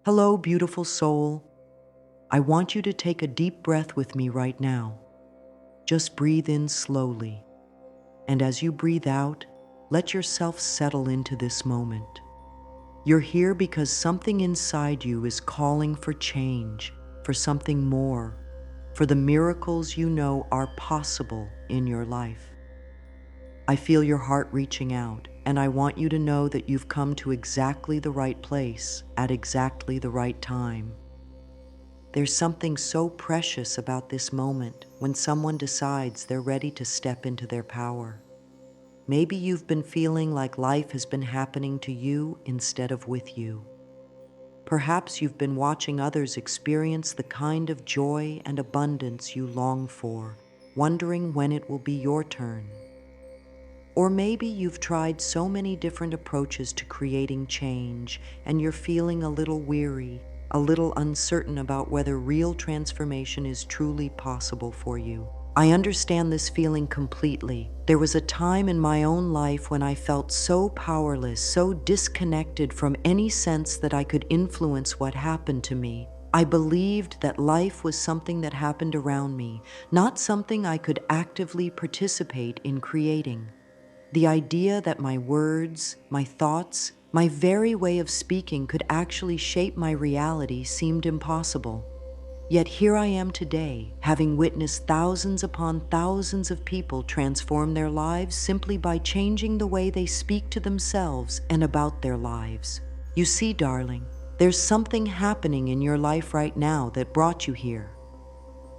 Hello, beautiful soul. I want you to take a deep breath with me right now. Just breathe in slowly. And as you breathe out, let yourself settle into this moment. You're here because something inside you is calling for change, for something more, for the miracles you know are possible in your life. I feel your heart reaching out, and I want you to know that you've come to exactly the right place at exactly the right time. There's something so precious about this moment when someone decides they're ready to step into their power. Maybe you've been feeling like life has been happening to you instead of with you. Perhaps you've been watching others experience the kind of joy and abundance you long for, wondering when it will be your turn. Or maybe you've tried so many different approaches to creating change, and you're feeling a little weary, a little uncertain about whether real transformation is truly possible for you. I understand this feeling completely. There was a time in my own life when I felt so powerless, so disconnected from any sense that I could influence what happened to me. I believed that life was something that happened around me, not something I could actively participate in creating. The idea that my words, my thoughts, my very way of speaking could actually shape my reality seemed impossible. Yet here I am today, having witnessed thousands upon thousands of people transform their lives simply by changing the way they speak to themselves and about their lives. You see, darling, there's something happening in your life right now that brought you here.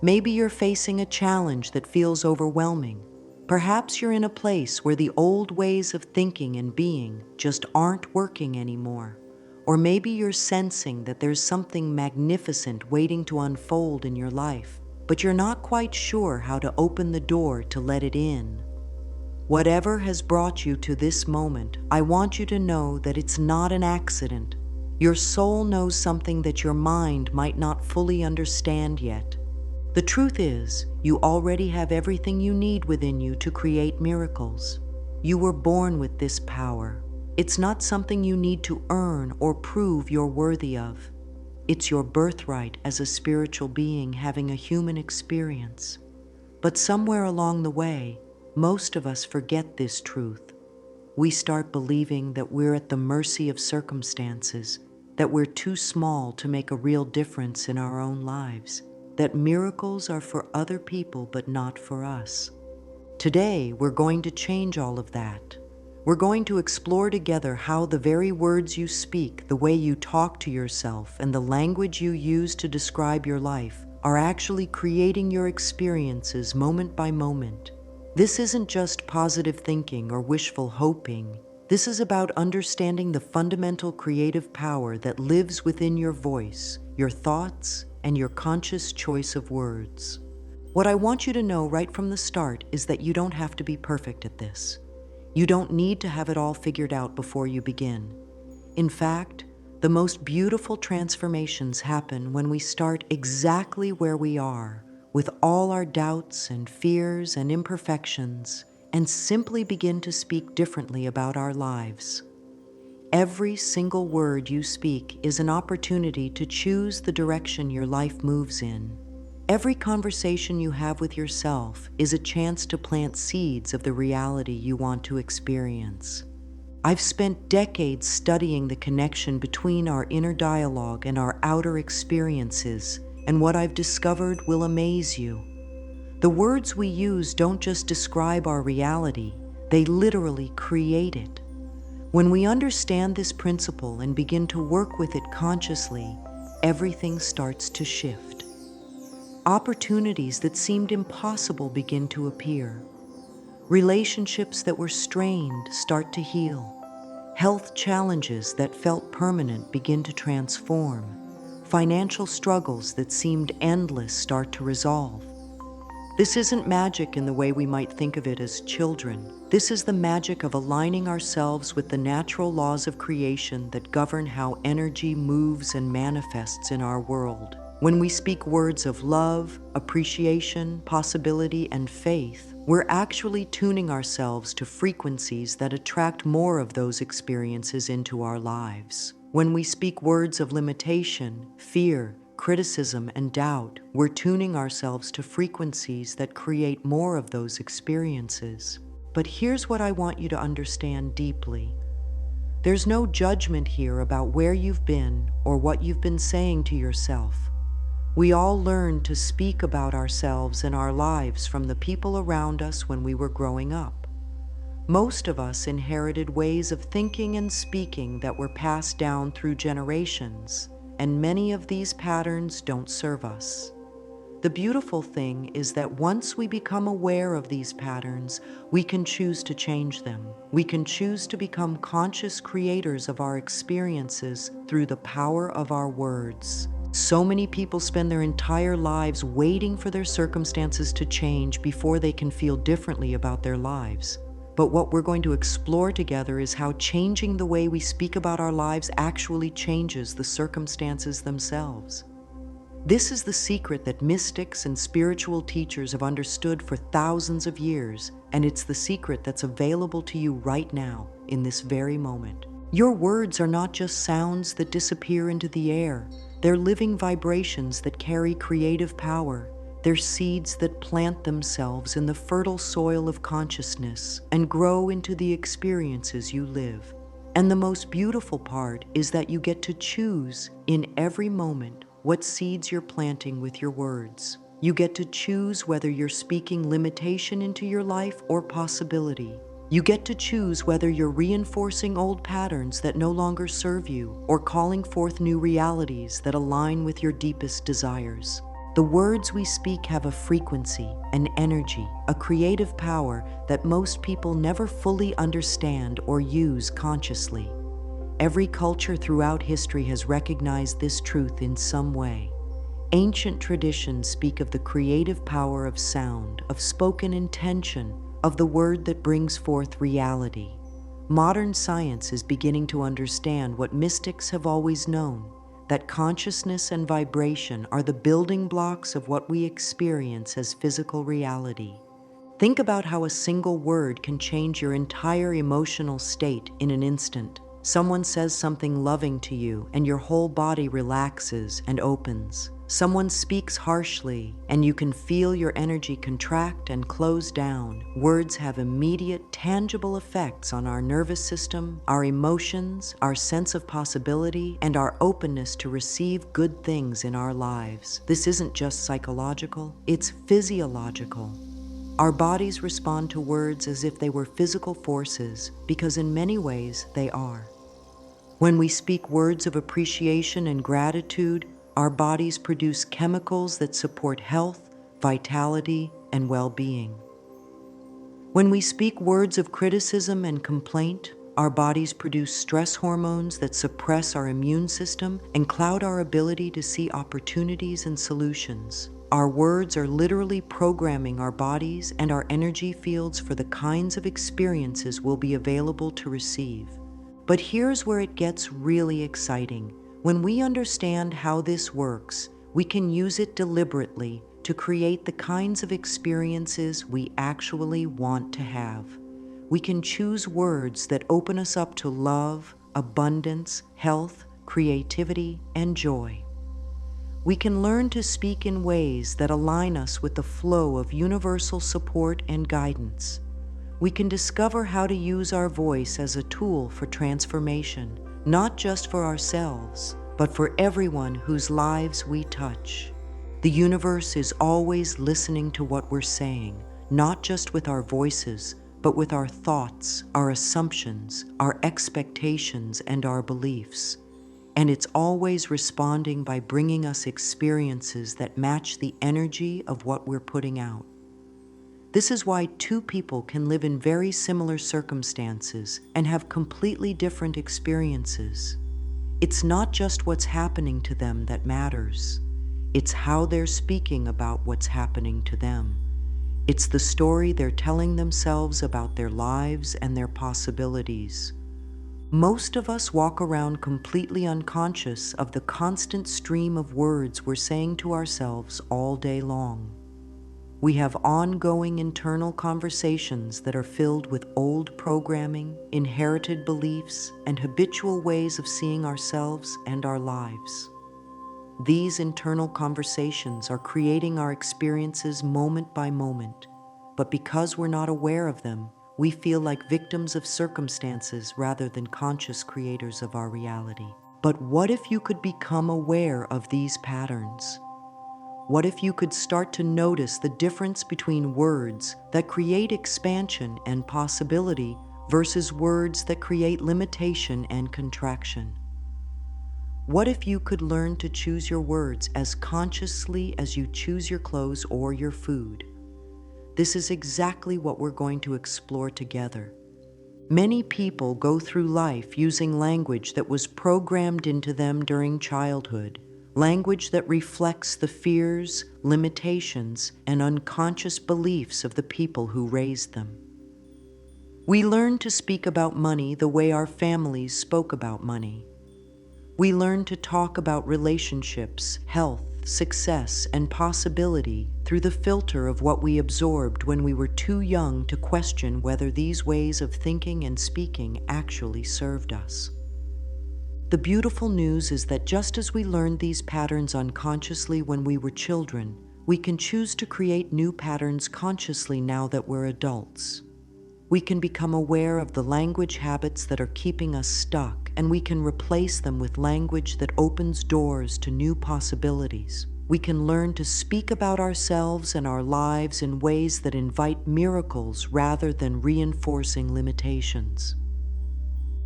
Maybe you're facing a challenge that feels overwhelming. Perhaps you're in a place where the old ways of thinking and being just aren't working anymore. Or maybe you're sensing that there's something magnificent waiting to unfold in your life, but you're not quite sure how to open the door to let it in. Whatever has brought you to this moment, I want you to know that it's not an accident. Your soul knows something that your mind might not fully understand yet. The truth is, you already have everything you need within you to create miracles. You were born with this power. It's not something you need to earn or prove you're worthy of. It's your birthright as a spiritual being having a human experience. But somewhere along the way, most of us forget this truth. We start believing that we're at the mercy of circumstances, that we're too small to make a real difference in our own lives, that miracles are for other people but not for us. Today, we're going to change all of that. We're going to explore together how the very words you speak, the way you talk to yourself, and the language you use to describe your life are actually creating your experiences moment by moment. This isn't just positive thinking or wishful hoping. This is about understanding the fundamental creative power that lives within your voice, your thoughts, and your conscious choice of words. What I want you to know right from the start is that you don't have to be perfect at this. You don't need to have it all figured out before you begin. In fact, the most beautiful transformations happen when we start exactly where we are, with all our doubts and fears and imperfections, and simply begin to speak differently about our lives. Every single word you speak is an opportunity to choose the direction your life moves in. Every conversation you have with yourself is a chance to plant seeds of the reality you want to experience. I've spent decades studying the connection between our inner dialogue and our outer experiences, and what I've discovered will amaze you. The words we use don't just describe our reality, they literally create it. When we understand this principle and begin to work with it consciously, everything starts to shift. Opportunities that seemed impossible begin to appear. Relationships that were strained start to heal. Health challenges that felt permanent begin to transform. Financial struggles that seemed endless start to resolve. This isn't magic in the way we might think of it as children. This is the magic of aligning ourselves with the natural laws of creation that govern how energy moves and manifests in our world. When we speak words of love, appreciation, possibility, and faith, we're actually tuning ourselves to frequencies that attract more of those experiences into our lives. When we speak words of limitation, fear, criticism, and doubt, we're tuning ourselves to frequencies that create more of those experiences. But here's what I want you to understand deeply. There's no judgment here about where you've been or what you've been saying to yourself. We all learn to speak about ourselves and our lives from the people around us when we were growing up. Most of us inherited ways of thinking and speaking that were passed down through generations, and many of these patterns don't serve us. The beautiful thing is that once we become aware of these patterns, we can choose to change them. We can choose to become conscious creators of our experiences through the power of our words. So many people spend their entire lives waiting for their circumstances to change before they can feel differently about their lives. But what we're going to explore together is how changing the way we speak about our lives actually changes the circumstances themselves. This is the secret that mystics and spiritual teachers have understood for thousands of years, and it's the secret that's available to you right now, in this very moment. Your words are not just sounds that disappear into the air. They're living vibrations that carry creative power. They're seeds that plant themselves in the fertile soil of consciousness and grow into the experiences you live. And the most beautiful part is that you get to choose in every moment what seeds you're planting with your words. You get to choose whether you're speaking limitation into your life or possibility. You get to choose whether you're reinforcing old patterns that no longer serve you or calling forth new realities that align with your deepest desires. The words we speak have a frequency, an energy, a creative power that most people never fully understand or use consciously. Every culture throughout history has recognized this truth in some way. Ancient traditions speak of the creative power of sound, of spoken intention, of the word that brings forth reality. Modern science is beginning to understand what mystics have always known, that consciousness and vibration are the building blocks of what we experience as physical reality. Think about how a single word can change your entire emotional state in an instant. Someone says something loving to you, and your whole body relaxes and opens. Someone speaks harshly, and you can feel your energy contract and close down. Words have immediate, tangible effects on our nervous system, our emotions, our sense of possibility, and our openness to receive good things in our lives. This isn't just psychological, it's physiological. Our bodies respond to words as if they were physical forces, because in many ways they are. When we speak words of appreciation and gratitude, our bodies produce chemicals that support health, vitality, and well-being. When we speak words of criticism and complaint, our bodies produce stress hormones that suppress our immune system and cloud our ability to see opportunities and solutions. Our words are literally programming our bodies and our energy fields for the kinds of experiences we'll be available to receive. But here's where it gets really exciting. When we understand how this works, we can use it deliberately to create the kinds of experiences we actually want to have. We can choose words that open us up to love, abundance, health, creativity, and joy. We can learn to speak in ways that align us with the flow of universal support and guidance. We can discover how to use our voice as a tool for transformation, not just for ourselves, but for everyone whose lives we touch. The universe is always listening to what we're saying, not just with our voices, but with our thoughts, our assumptions, our expectations, and our beliefs. And it's always responding by bringing us experiences that match the energy of what we're putting out. This is why two people can live in very similar circumstances and have completely different experiences. It's not just what's happening to them that matters. It's how they're speaking about what's happening to them. It's the story they're telling themselves about their lives and their possibilities. Most of us walk around completely unconscious of the constant stream of words we're saying to ourselves all day long. We have ongoing internal conversations that are filled with old programming, inherited beliefs, and habitual ways of seeing ourselves and our lives. These internal conversations are creating our experiences moment by moment, but because we're not aware of them, we feel like victims of circumstances rather than conscious creators of our reality. But what if you could become aware of these patterns? What if you could start to notice the difference between words that create expansion and possibility versus words that create limitation and contraction? What if you could learn to choose your words as consciously as you choose your clothes or your food? This is exactly what we're going to explore together. Many people go through life using language that was programmed into them during childhood, language that reflects the fears, limitations, and unconscious beliefs of the people who raised them. We learn to speak about money the way our families spoke about money. We learn to talk about relationships, health, success, and possibility through the filter of what we absorbed when we were too young to question whether these ways of thinking and speaking actually served us. The beautiful news is that just as we learned these patterns unconsciously when we were children, we can choose to create new patterns consciously now that we're adults. We can become aware of the language habits that are keeping us stuck, and we can replace them with language that opens doors to new possibilities. We can learn to speak about ourselves and our lives in ways that invite miracles rather than reinforcing limitations.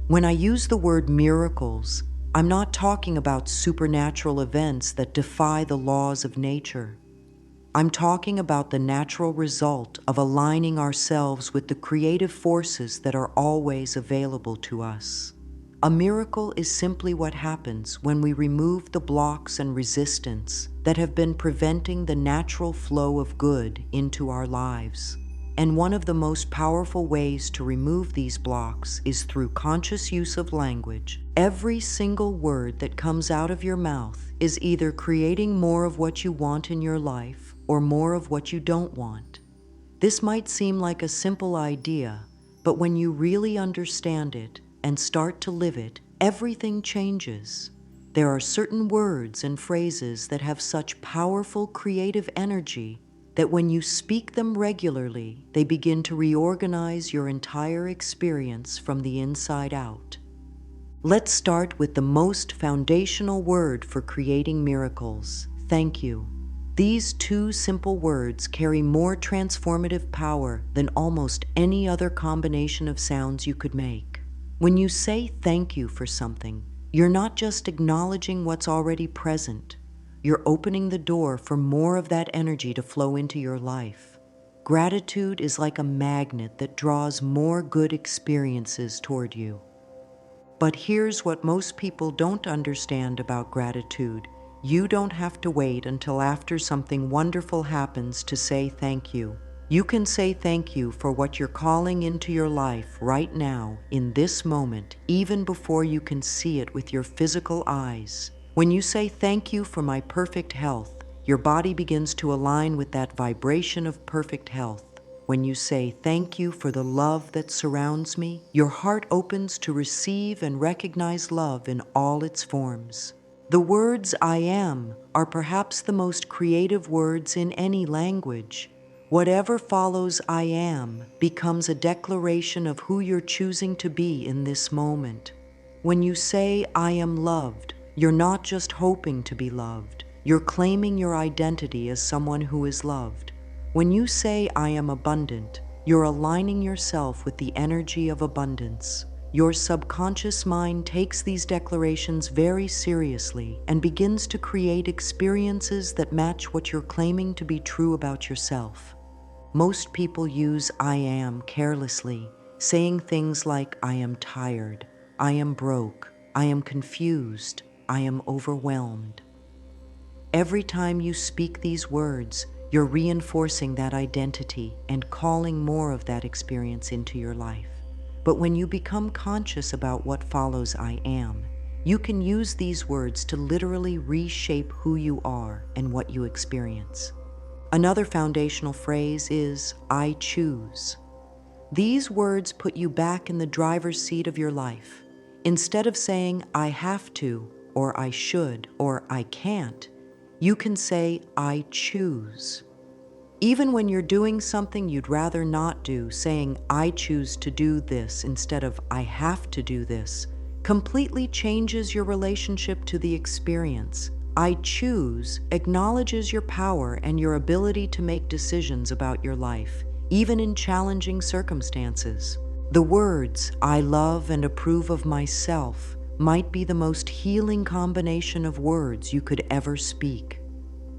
When I use the word miracles, I'm not talking about supernatural events that defy the laws of nature. I'm talking about the natural result of aligning ourselves with the creative forces that are always available to us. A miracle is simply what happens when we remove the blocks and resistance that have been preventing the natural flow of good into our lives. And one of the most powerful ways to remove these blocks is through conscious use of language. Every single word that comes out of your mouth is either creating more of what you want in your life or more of what you don't want. This might seem like a simple idea, but when you really understand it and start to live it, everything changes. There are certain words and phrases that have such powerful creative energy that when you speak them regularly, they begin to reorganize your entire experience from the inside out. Let's start with the most foundational word for creating miracles: thank you. These two simple words carry more transformative power than almost any other combination of sounds you could make. When you say thank you for something, you're not just acknowledging what's already present. You're opening the door for more of that energy to flow into your life. Gratitude is like a magnet that draws more good experiences toward you. But here's what most people don't understand about gratitude. You don't have to wait until after something wonderful happens to say thank you. You can say thank you for what you're calling into your life right now, in this moment, even before you can see it with your physical eyes. When you say thank you for my perfect health, your body begins to align with that vibration of perfect health. When you say thank you for the love that surrounds me, your heart opens to receive and recognize love in all its forms. The words I am are perhaps the most creative words in any language. Whatever follows I am becomes a declaration of who you're choosing to be in this moment. When you say I am loved, you're not just hoping to be loved. You're claiming your identity as someone who is loved. When you say I am abundant, you're aligning yourself with the energy of abundance. Your subconscious mind takes these declarations very seriously and begins to create experiences that match what you're claiming to be true about yourself. Most people use I am carelessly, saying things like I am tired, I am broke, I am confused, I am overwhelmed. Every time you speak these words, you're reinforcing that identity and calling more of that experience into your life. But when you become conscious about what follows I am, you can use these words to literally reshape who you are and what you experience. Another foundational phrase is, I choose. These words put you back in the driver's seat of your life. Instead of saying, I have to, or I should, or I can't, you can say, I choose. Even when you're doing something you'd rather not do, saying, I choose to do this instead of I have to do this, completely changes your relationship to the experience. I choose acknowledges your power and your ability to make decisions about your life, even in challenging circumstances. The words, I love and approve of myself, might be the most healing combination of words you could ever speak.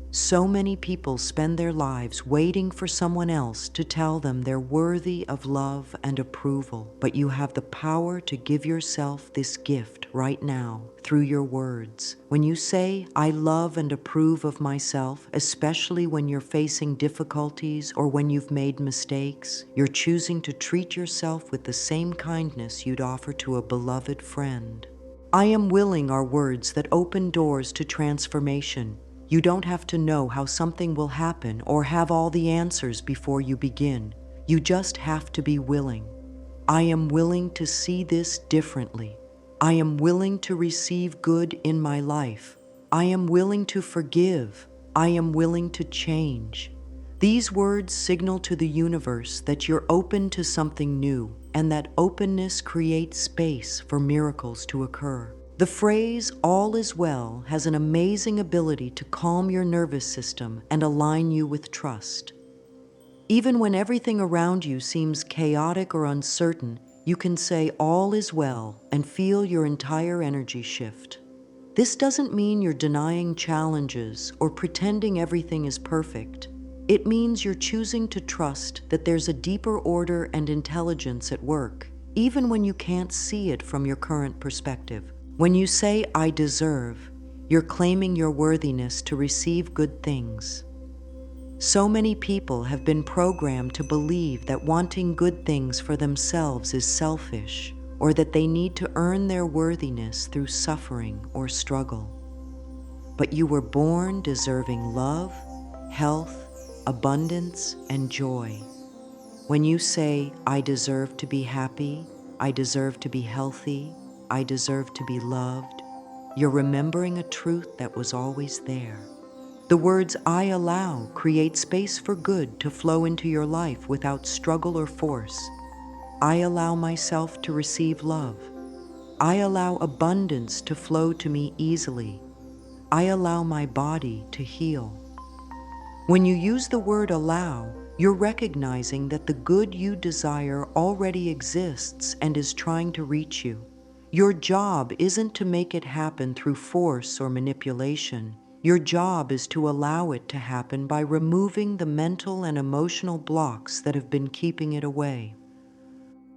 So many people spend their lives waiting for someone else to tell them they're worthy of love and approval, but you have the power to give yourself this gift right now through your words. When you say, I love and approve of myself, especially when you're facing difficulties or when you've made mistakes, you're choosing to treat yourself with the same kindness you'd offer to a beloved friend. I am willing are words that open doors to transformation. You don't have to know how something will happen or have all the answers before you begin. You just have to be willing. I am willing to see this differently. I am willing to receive good in my life. I am willing to forgive. I am willing to change. These words signal to the universe that you're open to something new, and that openness creates space for miracles to occur. The phrase, all is well, has an amazing ability to calm your nervous system and align you with trust. Even when everything around you seems chaotic or uncertain, you can say all is well and feel your entire energy shift. This doesn't mean you're denying challenges or pretending everything is perfect. It means you're choosing to trust that there's a deeper order and intelligence at work, even when you can't see it from your current perspective. When you say, I deserve, you're claiming your worthiness to receive good things. So many people have been programmed to believe that wanting good things for themselves is selfish, or that they need to earn their worthiness through suffering or struggle. But you were born deserving love, health, abundance, and joy. When you say, I deserve to be happy, I deserve to be healthy, I deserve to be loved, you're remembering a truth that was always there. The words I allow create space for good to flow into your life without struggle or force. I allow myself to receive love. I allow abundance to flow to me easily. I allow my body to heal. When you use the word allow, you're recognizing that the good you desire already exists and is trying to reach you. Your job isn't to make it happen through force or manipulation. Your job is to allow it to happen by removing the mental and emotional blocks that have been keeping it away.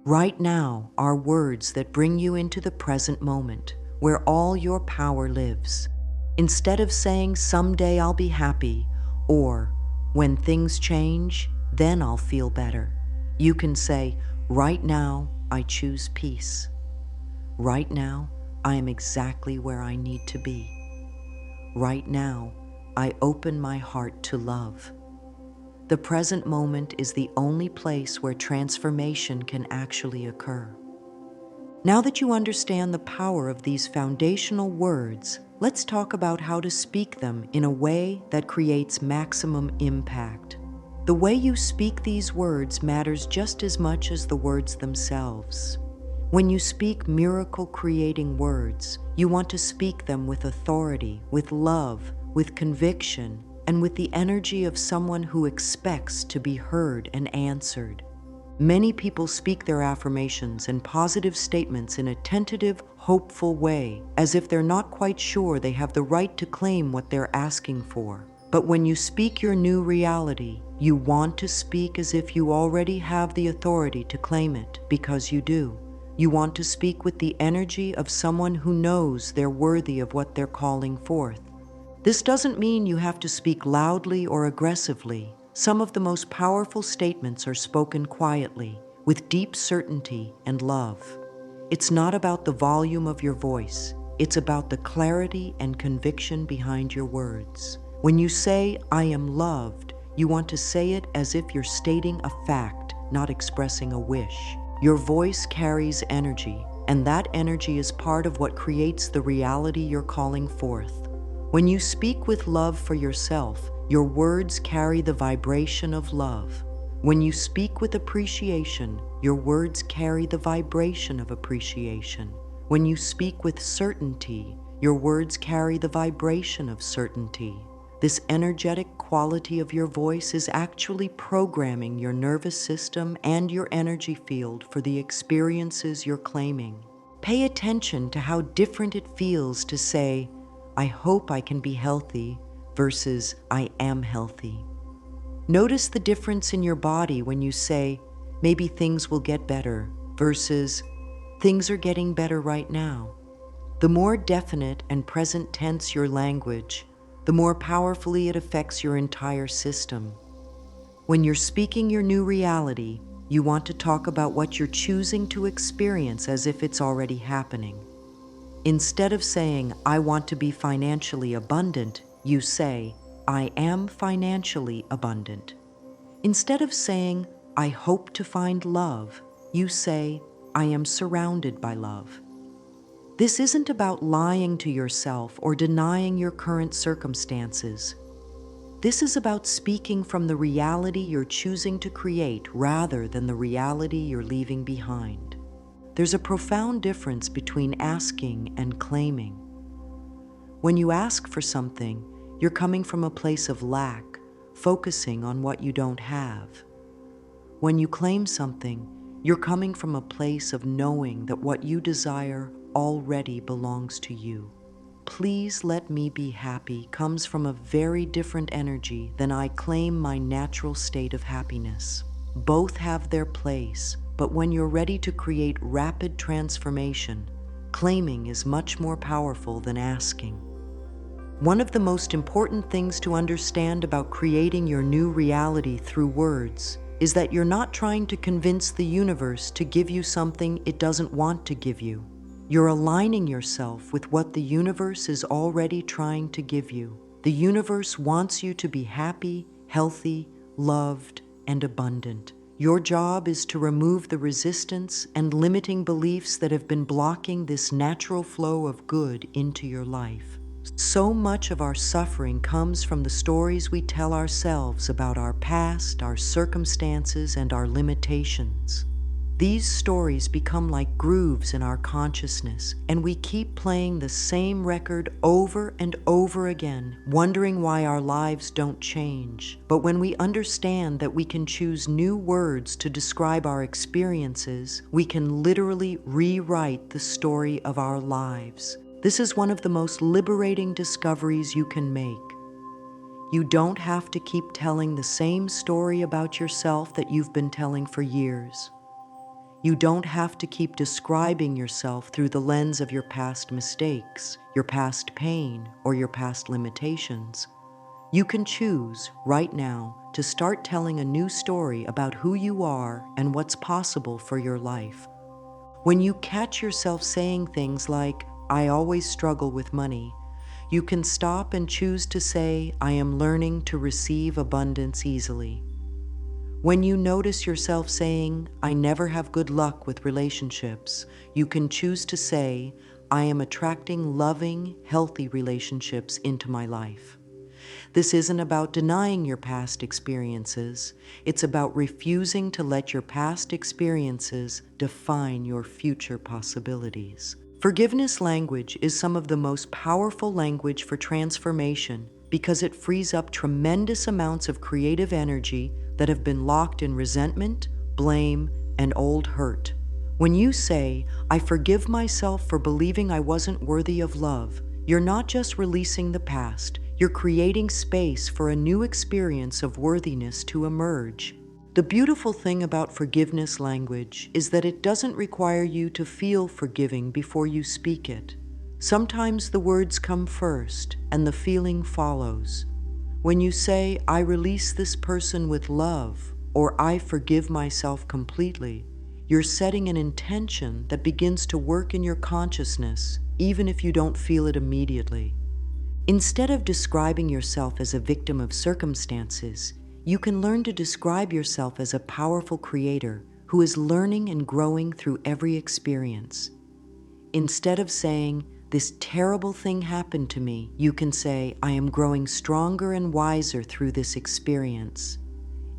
Right now are words that bring you into the present moment, where all your power lives. Instead of saying, someday I'll be happy, or when things change, then I'll feel better, you can say, right now I choose peace. Right now, I am exactly where I need to be. Right now, I open my heart to love. The present moment is the only place where transformation can actually occur. Now that you understand the power of these foundational words, let's talk about how to speak them in a way that creates maximum impact. The way you speak these words matters just as much as the words themselves. When you speak miracle-creating words, you want to speak them with authority, with love, with conviction, and with the energy of someone who expects to be heard and answered. Many people speak their affirmations and positive statements in a tentative, hopeful way, as if they're not quite sure they have the right to claim what they're asking for. But when you speak your new reality, you want to speak as if you already have the authority to claim it, because you do. You want to speak with the energy of someone who knows they're worthy of what they're calling forth. This doesn't mean you have to speak loudly or aggressively. Some of the most powerful statements are spoken quietly, with deep certainty and love. It's not about the volume of your voice. It's about the clarity and conviction behind your words. When you say, I am loved, You want to say it as if you're stating a fact, not expressing a wish. Your voice carries energy, and that energy is part of what creates the reality you're calling forth. When you speak with love for yourself, your words carry the vibration of love. When you speak with appreciation, your words carry the vibration of appreciation. When you speak with certainty, your words carry the vibration of certainty. This energetic quality of your voice is actually programming your nervous system and your energy field for the experiences you're claiming. Pay attention to how different it feels to say, "I hope I can be healthy," versus "I am healthy." Notice the difference in your body when you say, "Maybe things will get better," versus "Things are getting better right now." The more definite and present tense your language, the more powerfully it affects your entire system. When you're speaking your new reality, you want to talk about what you're choosing to experience as if it's already happening. Instead of saying, "I want to be financially abundant," you say, "I am financially abundant." Instead of saying, "I hope to find love," you say, "I am surrounded by love." This isn't about lying to yourself or denying your current circumstances. This is about speaking from the reality you're choosing to create rather than the reality you're leaving behind. There's a profound difference between asking and claiming. When you ask for something, you're coming from a place of lack, focusing on what you don't have. When you claim something, you're coming from a place of knowing that what you desire already belongs to you. "Please let me be happy" comes from a very different energy than "I claim my natural state of happiness." Both have their place, but when you're ready to create rapid transformation, claiming is much more powerful than asking. One of the most important things to understand about creating your new reality through words is that you're not trying to convince the universe to give you something it doesn't want to give you. You're aligning yourself with what the universe is already trying to give you. The universe wants you to be happy, healthy, loved, and abundant. Your job is to remove the resistance and limiting beliefs that have been blocking this natural flow of good into your life. So much of our suffering comes from the stories we tell ourselves about our past, our circumstances, and our limitations. These stories become like grooves in our consciousness, and we keep playing the same record over and over again, wondering why our lives don't change. But when we understand that we can choose new words to describe our experiences, we can literally rewrite the story of our lives. This is one of the most liberating discoveries you can make. You don't have to keep telling the same story about yourself that you've been telling for years. You don't have to keep describing yourself through the lens of your past mistakes, your past pain, or your past limitations. You can choose, right now, to start telling a new story about who you are and what's possible for your life. When you catch yourself saying things like, "I always struggle with money," you can stop and choose to say, "I am learning to receive abundance easily." When you notice yourself saying, "I never have good luck with relationships," you can choose to say, "I am attracting loving, healthy relationships into my life." This isn't about denying your past experiences. It's about refusing to let your past experiences define your future possibilities. Forgiveness language is some of the most powerful language for transformation because it frees up tremendous amounts of creative energy that have been locked in resentment, blame, and old hurt. When you say, "I forgive myself for believing I wasn't worthy of love," you're not just releasing the past, you're creating space for a new experience of worthiness to emerge. The beautiful thing about forgiveness language is that it doesn't require you to feel forgiving before you speak it. Sometimes the words come first and the feeling follows. When you say, "I release this person with love," or "I forgive myself completely," you're setting an intention that begins to work in your consciousness, even if you don't feel it immediately. Instead of describing yourself as a victim of circumstances, you can learn to describe yourself as a powerful creator who is learning and growing through every experience. Instead of saying, "This terrible thing happened to me," you can say, "I am growing stronger and wiser through this experience."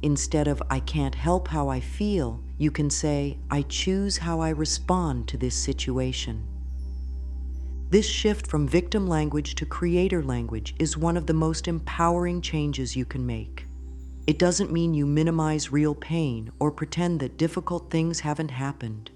Instead of "I can't help how I feel," you can say, "I choose how I respond to this situation." This shift from victim language to creator language is one of the most empowering changes you can make. It doesn't mean you minimize real pain or pretend that difficult things haven't happened.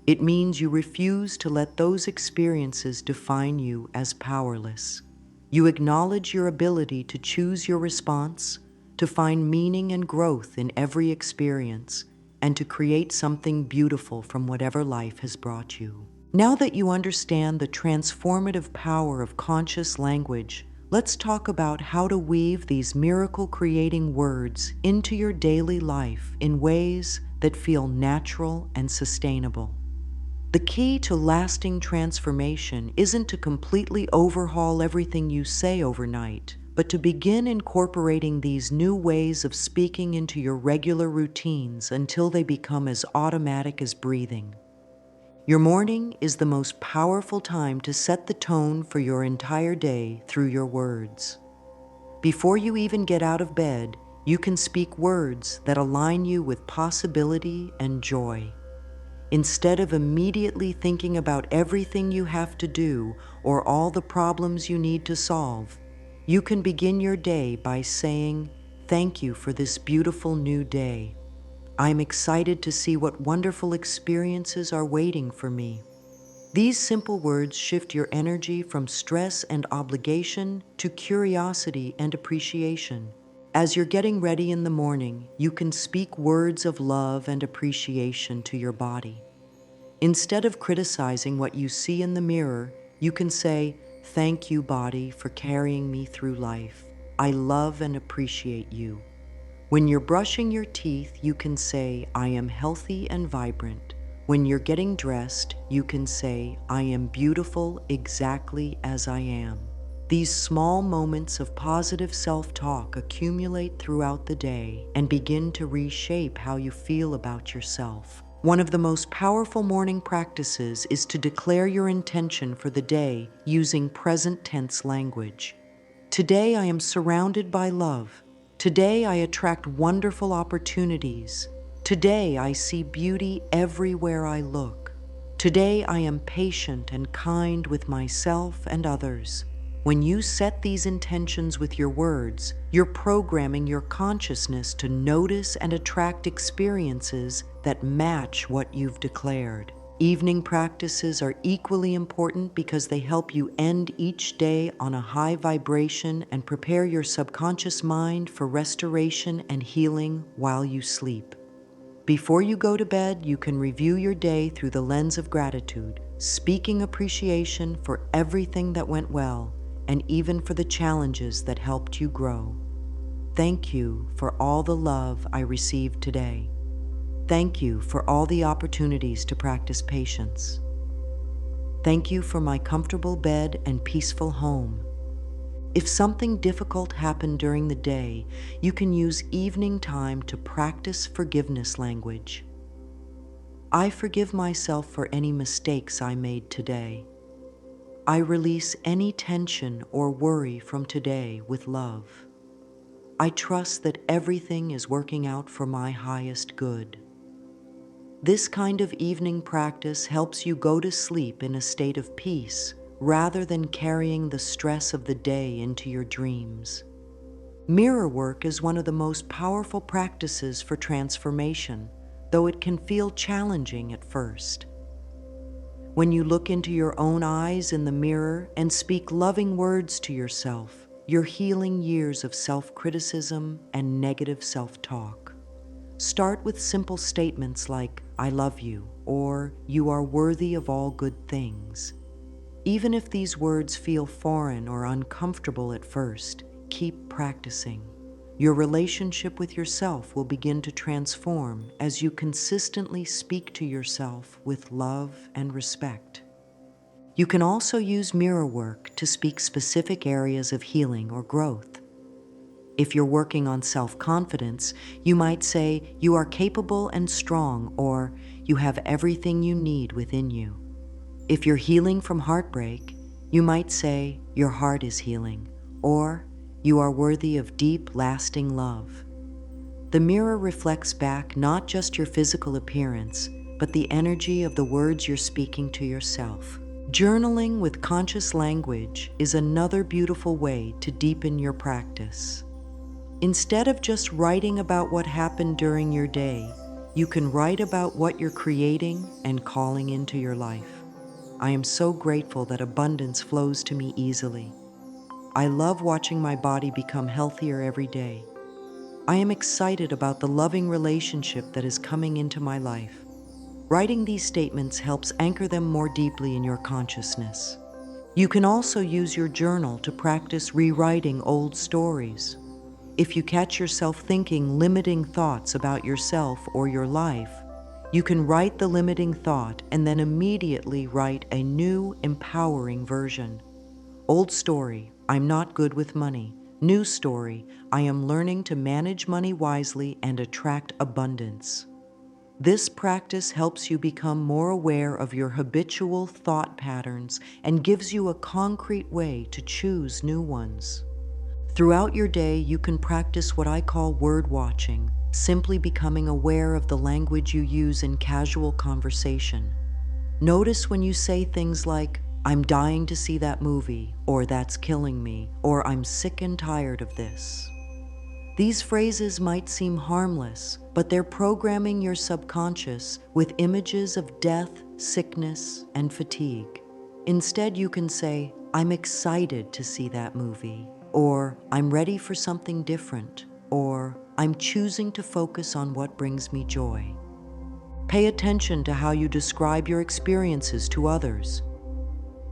It means you refuse to let those experiences define you as powerless. You acknowledge your ability to choose your response, to find meaning and growth in every experience, and to create something beautiful from whatever life has brought you. Now that you understand the transformative power of conscious language, let's talk about how to weave these miracle-creating words into your daily life in ways that feel natural and sustainable. The key to lasting transformation isn't to completely overhaul everything you say overnight, but to begin incorporating these new ways of speaking into your regular routines until they become as automatic as breathing. Your morning is the most powerful time to set the tone for your entire day through your words. Before you even get out of bed, you can speak words that align you with possibility and joy. Instead of immediately thinking about everything you have to do or all the problems you need to solve, you can begin your day by saying, "Thank you for this beautiful new day. I'm excited to see what wonderful experiences are waiting for me." These simple words shift your energy from stress and obligation to curiosity and appreciation. As you're getting ready in the morning, you can speak words of love and appreciation to your body. Instead of criticizing what you see in the mirror, you can say, "Thank you, body, for carrying me through life. I love and appreciate you." When you're brushing your teeth, you can say, "I am healthy and vibrant." When you're getting dressed, you can say, "I am beautiful exactly as I am." These small moments of positive self-talk accumulate throughout the day and begin to reshape how you feel about yourself. One of the most powerful morning practices is to declare your intention for the day using present tense language. Today I am surrounded by love. Today I attract wonderful opportunities. Today I see beauty everywhere I look. Today I am patient and kind with myself and others. When you set these intentions with your words, you're programming your consciousness to notice and attract experiences that match what you've declared. Evening practices are equally important because they help you end each day on a high vibration and prepare your subconscious mind for restoration and healing while you sleep. Before you go to bed, you can review your day through the lens of gratitude, speaking appreciation for everything that went well and even for the challenges that helped you grow. Thank you for all the love I received today. Thank you for all the opportunities to practice patience. Thank you for my comfortable bed and peaceful home. If something difficult happened during the day, you can use evening time to practice forgiveness language. I forgive myself for any mistakes I made today. I release any tension or worry from today with love. I trust that everything is working out for my highest good. This kind of evening practice helps you go to sleep in a state of peace rather than carrying the stress of the day into your dreams. Mirror work is one of the most powerful practices for transformation, though it can feel challenging at first. When you look into your own eyes in the mirror and speak loving words to yourself, you're healing years of self-criticism and negative self-talk. Start with simple statements like, "I love you," or "You are worthy of all good things." Even if these words feel foreign or uncomfortable at first, keep practicing. Your relationship with yourself will begin to transform as you consistently speak to yourself with love and respect. You can also use mirror work to speak specific areas of healing or growth. If you're working on self-confidence, you might say, "You are capable and strong," or "You have everything you need within you." If you're healing from heartbreak, you might say, "Your heart is healing," or "You are worthy of deep, lasting love." The mirror reflects back not just your physical appearance, but the energy of the words you're speaking to yourself. Journaling with conscious language is another beautiful way to deepen your practice. Instead of just writing about what happened during your day, you can write about what you're creating and calling into your life. I am so grateful that abundance flows to me easily. I love watching my body become healthier every day. I am excited about the loving relationship that is coming into my life. Writing these statements helps anchor them more deeply in your consciousness. You can also use your journal to practice rewriting old stories. If you catch yourself thinking limiting thoughts about yourself or your life, you can write the limiting thought and then immediately write a new, empowering version. Old story, "I'm not good with money." New story, "I am learning to manage money wisely and attract abundance." This practice helps you become more aware of your habitual thought patterns and gives you a concrete way to choose new ones. Throughout your day, you can practice what I call word watching, simply becoming aware of the language you use in casual conversation. Notice when you say things like, "I'm dying to see that movie," or "That's killing me," or "I'm sick and tired of this." These phrases might seem harmless, but they're programming your subconscious with images of death, sickness, and fatigue. Instead, you can say, "I'm excited to see that movie," or "I'm ready for something different," or "I'm choosing to focus on what brings me joy." Pay attention to how you describe your experiences to others.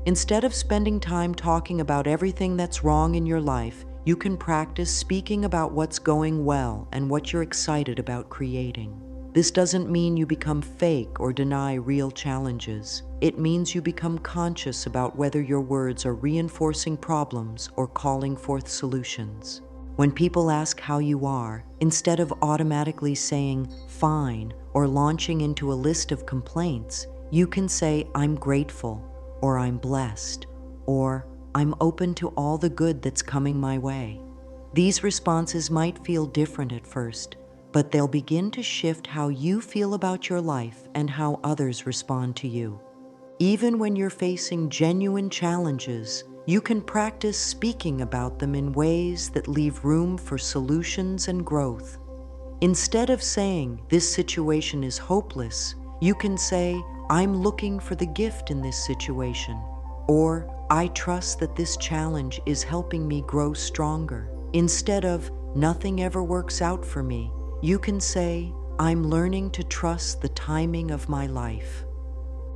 Instead of spending time talking about everything that's wrong in your life, you can practice speaking about what's going well and what you're excited about creating. This doesn't mean you become fake or deny real challenges. It means you become conscious about whether your words are reinforcing problems or calling forth solutions. When people ask how you are, instead of automatically saying "fine" or launching into a list of complaints, you can say, "I'm grateful," or "I'm blessed," or "I'm open to all the good that's coming my way." These responses might feel different at first, but they'll begin to shift how you feel about your life and how others respond to you. Even when you're facing genuine challenges, you can practice speaking about them in ways that leave room for solutions and growth. Instead of saying, "This situation is hopeless," you can say, "I'm looking for the gift in this situation," or "I trust that this challenge is helping me grow stronger." Instead of "Nothing ever works out for me," you can say, "I'm learning to trust the timing of my life."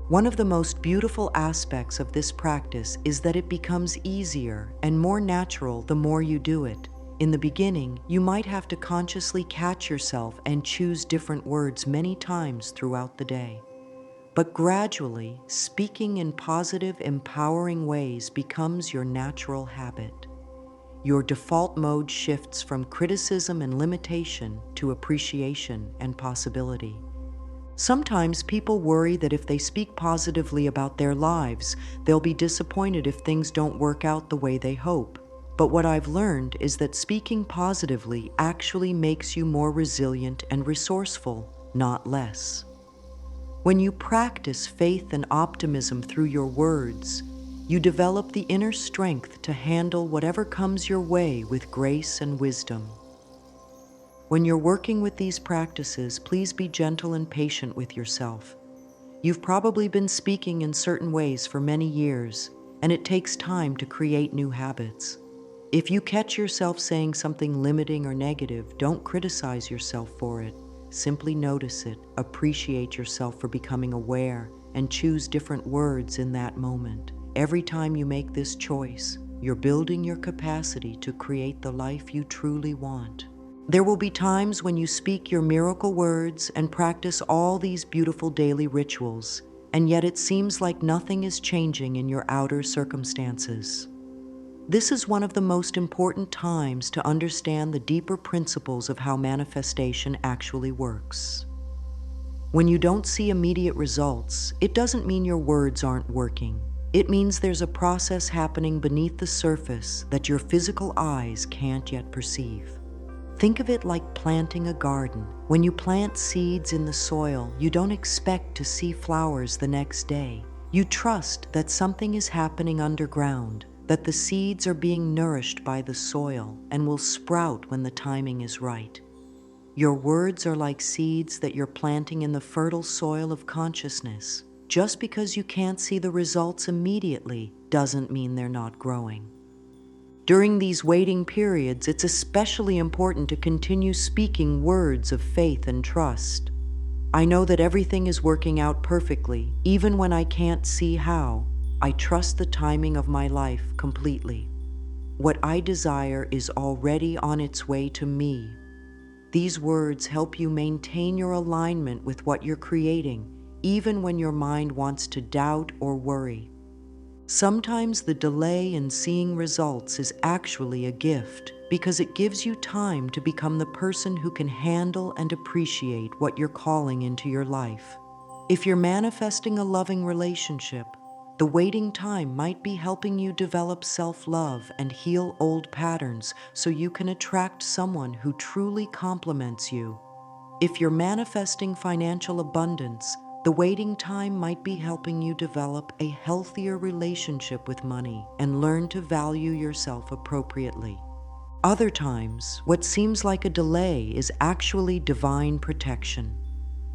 One of the most beautiful aspects of this practice is that it becomes easier and more natural the more you do it. In the beginning, you might have to consciously catch yourself and choose different words many times throughout the day. But gradually, speaking in positive, empowering ways becomes your natural habit. Your default mode shifts from criticism and limitation to appreciation and possibility. Sometimes people worry that if they speak positively about their lives, they'll be disappointed if things don't work out the way they hope. But what I've learned is that speaking positively actually makes you more resilient and resourceful, not less. When you practice faith and optimism through your words, you develop the inner strength to handle whatever comes your way with grace and wisdom. When you're working with these practices, please be gentle and patient with yourself. You've probably been speaking in certain ways for many years, and it takes time to create new habits. If you catch yourself saying something limiting or negative, don't criticize yourself for it. Simply notice it, appreciate yourself for becoming aware, and choose different words in that moment. Every time you make this choice, you're building your capacity to create the life you truly want. There will be times when you speak your miracle words and practice all these beautiful daily rituals, and yet it seems like nothing is changing in your outer circumstances. This is one of the most important times to understand the deeper principles of how manifestation actually works. When you don't see immediate results, it doesn't mean your words aren't working. It means there's a process happening beneath the surface that your physical eyes can't yet perceive. Think of it like planting a garden. When you plant seeds in the soil, you don't expect to see flowers the next day. You trust that something is happening underground, that the seeds are being nourished by the soil and will sprout when the timing is right. Your words are like seeds that you're planting in the fertile soil of consciousness. Just because you can't see the results immediately doesn't mean they're not growing. During these waiting periods, it's especially important to continue speaking words of faith and trust. I know that everything is working out perfectly, even when I can't see how. I trust the timing of my life completely. What I desire is already on its way to me. These words help you maintain your alignment with what you're creating, even when your mind wants to doubt or worry. Sometimes the delay in seeing results is actually a gift because it gives you time to become the person who can handle and appreciate what you're calling into your life. If you're manifesting a loving relationship, the waiting time might be helping you develop self-love and heal old patterns so you can attract someone who truly complements you. If you're manifesting financial abundance, the waiting time might be helping you develop a healthier relationship with money and learn to value yourself appropriately. Other times, what seems like a delay is actually divine protection.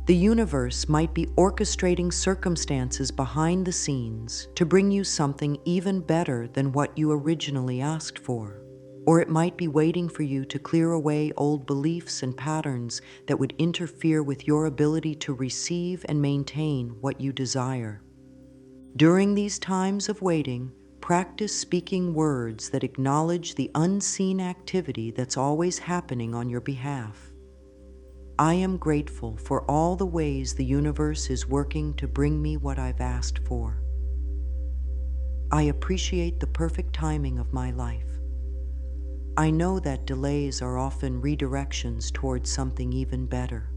The universe might be orchestrating circumstances behind the scenes to bring you something even better than what you originally asked for. Or it might be waiting for you to clear away old beliefs and patterns that would interfere with your ability to receive and maintain what you desire. During these times of waiting, practice speaking words that acknowledge the unseen activity that's always happening on your behalf. I am grateful for all the ways the universe is working to bring me what I've asked for. I appreciate the perfect timing of my life. I know that delays are often redirections towards something even better.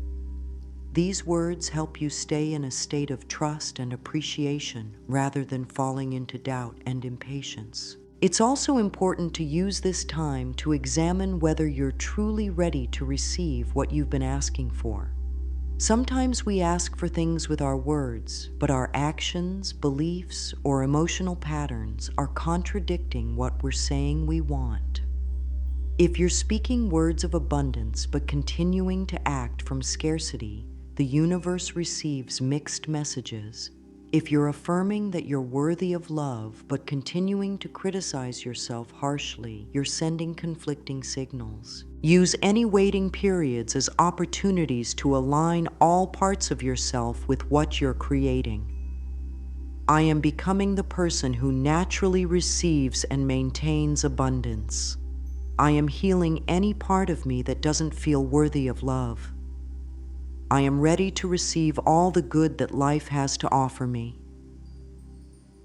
These words help you stay in a state of trust and appreciation rather than falling into doubt and impatience. It's also important to use this time to examine whether you're truly ready to receive what you've been asking for. Sometimes we ask for things with our words, but our actions, beliefs, or emotional patterns are contradicting what we're saying we want. If you're speaking words of abundance but continuing to act from scarcity, the universe receives mixed messages. If you're affirming that you're worthy of love but continuing to criticize yourself harshly, you're sending conflicting signals. Use any waiting periods as opportunities to align all parts of yourself with what you're creating. I am becoming the person who naturally receives and maintains abundance. I am healing any part of me that doesn't feel worthy of love. I am ready to receive all the good that life has to offer me.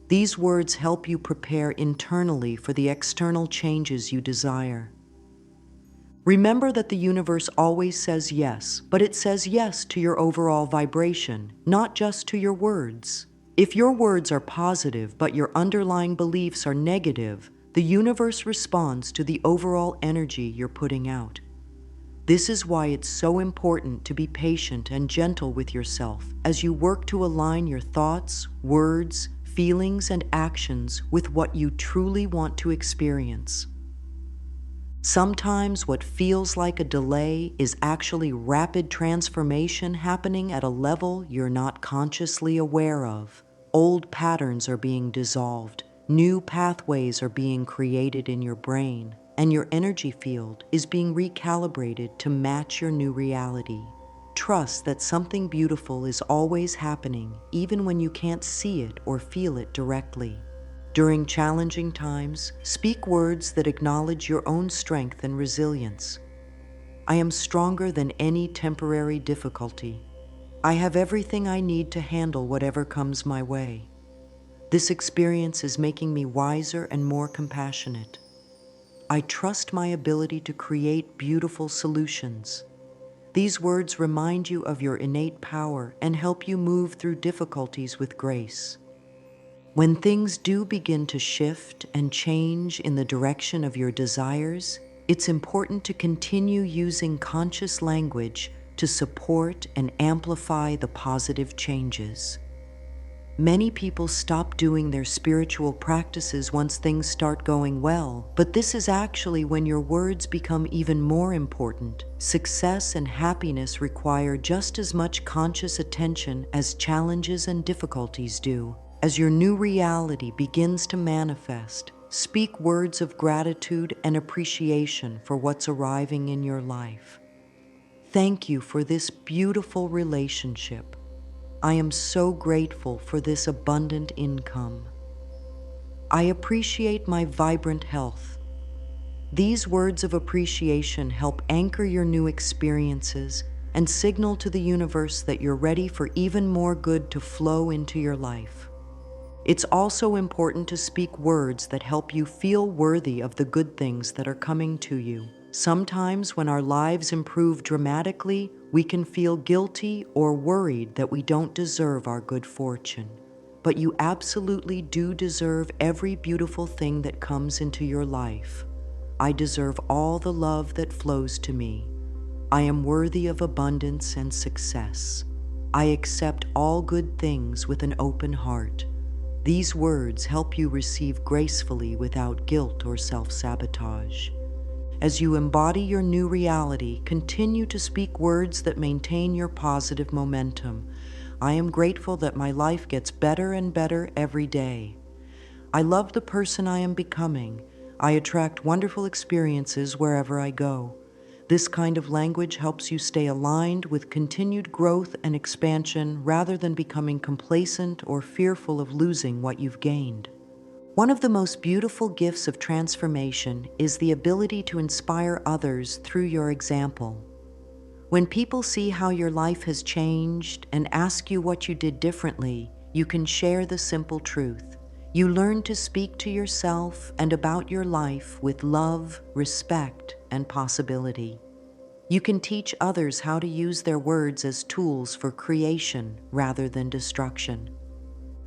These words help you prepare internally for the external changes you desire. Remember that the universe always says yes, but it says yes to your overall vibration, not just to your words. If your words are positive but your underlying beliefs are negative, the universe responds to the overall energy you're putting out. This is why it's so important to be patient and gentle with yourself as you work to align your thoughts, words, feelings, and actions with what you truly want to experience. Sometimes what feels like a delay is actually rapid transformation happening at a level you're not consciously aware of. Old patterns are being dissolved. New pathways are being created in your brain, and your energy field is being recalibrated to match your new reality. Trust that something beautiful is always happening, even when you can't see it or feel it directly. During challenging times, speak words that acknowledge your own strength and resilience. I am stronger than any temporary difficulty. I have everything I need to handle whatever comes my way. This experience is making me wiser and more compassionate. I trust my ability to create beautiful solutions. These words remind you of your innate power and help you move through difficulties with grace. When things do begin to shift and change in the direction of your desires, it's important to continue using conscious language to support and amplify the positive changes. Many people stop doing their spiritual practices once things start going well, but this is actually when your words become even more important. Success and happiness require just as much conscious attention as challenges and difficulties do. As your new reality begins to manifest, speak words of gratitude and appreciation for what's arriving in your life. Thank you for this beautiful relationship. I am so grateful for this abundant income. I appreciate my vibrant health. These words of appreciation help anchor your new experiences and signal to the universe that you're ready for even more good to flow into your life. It's also important to speak words that help you feel worthy of the good things that are coming to you. Sometimes when our lives improve dramatically, we can feel guilty or worried that we don't deserve our good fortune. But you absolutely do deserve every beautiful thing that comes into your life. I deserve all the love that flows to me. I am worthy of abundance and success. I accept all good things with an open heart. These words help you receive gracefully without guilt or self-sabotage. As you embody your new reality, continue to speak words that maintain your positive momentum. I am grateful that my life gets better and better every day. I love the person I am becoming. I attract wonderful experiences wherever I go. This kind of language helps you stay aligned with continued growth and expansion rather than becoming complacent or fearful of losing what you've gained. One of the most beautiful gifts of transformation is the ability to inspire others through your example. When people see how your life has changed and ask you what you did differently, you can share the simple truth. You learn to speak to yourself and about your life with love, respect, and possibility. You can teach others how to use their words as tools for creation rather than destruction.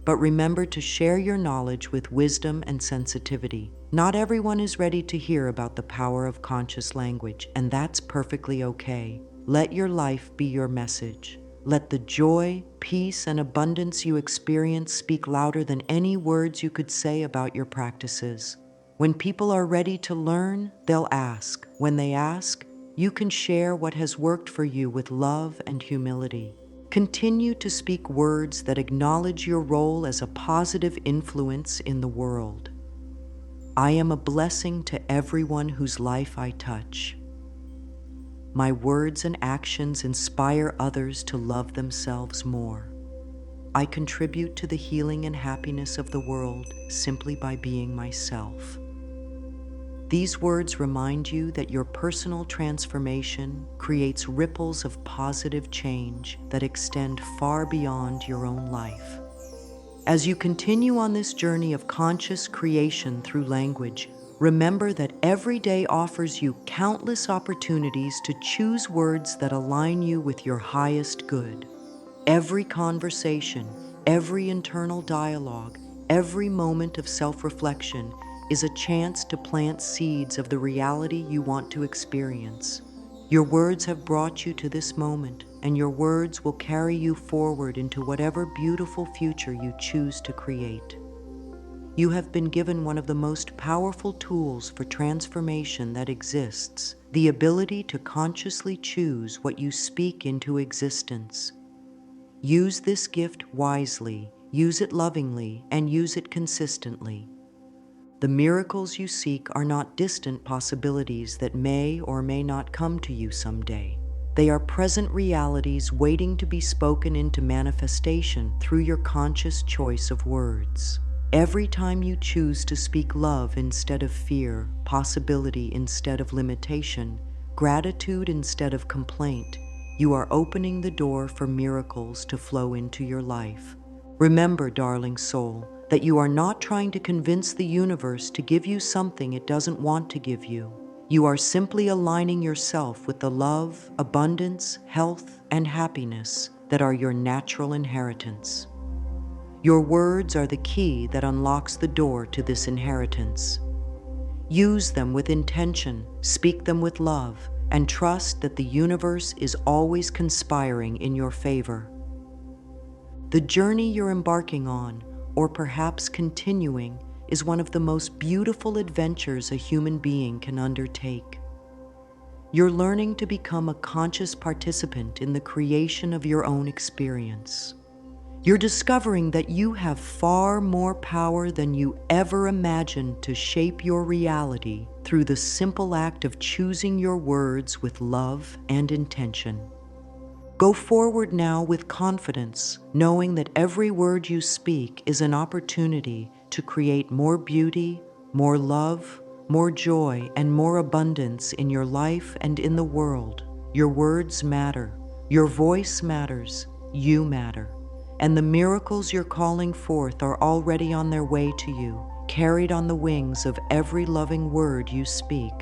But remember to share your knowledge with wisdom and sensitivity. Not everyone is ready to hear about the power of conscious language, and that's perfectly okay. Let your life be your message. Let the joy, peace, and abundance you experience speak louder than any words you could say about your practices. When people are ready to learn, they'll ask. When they ask, you can share what has worked for you with love and humility. Continue to speak words that acknowledge your role as a positive influence in the world. I am a blessing to everyone whose life I touch. My words and actions inspire others to love themselves more. I contribute to the healing and happiness of the world simply by being myself. These words remind you that your personal transformation creates ripples of positive change that extend far beyond your own life. As you continue on this journey of conscious creation through language, remember that every day offers you countless opportunities to choose words that align you with your highest good. Every conversation, every internal dialogue, every moment of self-reflection is a chance to plant seeds of the reality you want to experience. Your words have brought you to this moment, and your words will carry you forward into whatever beautiful future you choose to create. You have been given one of the most powerful tools for transformation that exists, the ability to consciously choose what you speak into existence. Use this gift wisely, use it lovingly, and use it consistently. The miracles you seek are not distant possibilities that may or may not come to you someday. They are present realities waiting to be spoken into manifestation through your conscious choice of words. Every time you choose to speak love instead of fear, possibility instead of limitation, gratitude instead of complaint, you are opening the door for miracles to flow into your life. Remember, darling soul, that you are not trying to convince the universe to give you something it doesn't want to give you. You are simply aligning yourself with the love, abundance, health, and happiness that are your natural inheritance. Your words are the key that unlocks the door to this inheritance. Use them with intention, speak them with love, and trust that the universe is always conspiring in your favor. The journey you're embarking on, or perhaps continuing, is one of the most beautiful adventures a human being can undertake. You're learning to become a conscious participant in the creation of your own experience. You're discovering that you have far more power than you ever imagined to shape your reality through the simple act of choosing your words with love and intention. Go forward now with confidence, knowing that every word you speak is an opportunity to create more beauty, more love, more joy, and more abundance in your life and in the world. Your words matter. Your voice matters. You matter. And the miracles you're calling forth are already on their way to you, carried on the wings of every loving word you speak.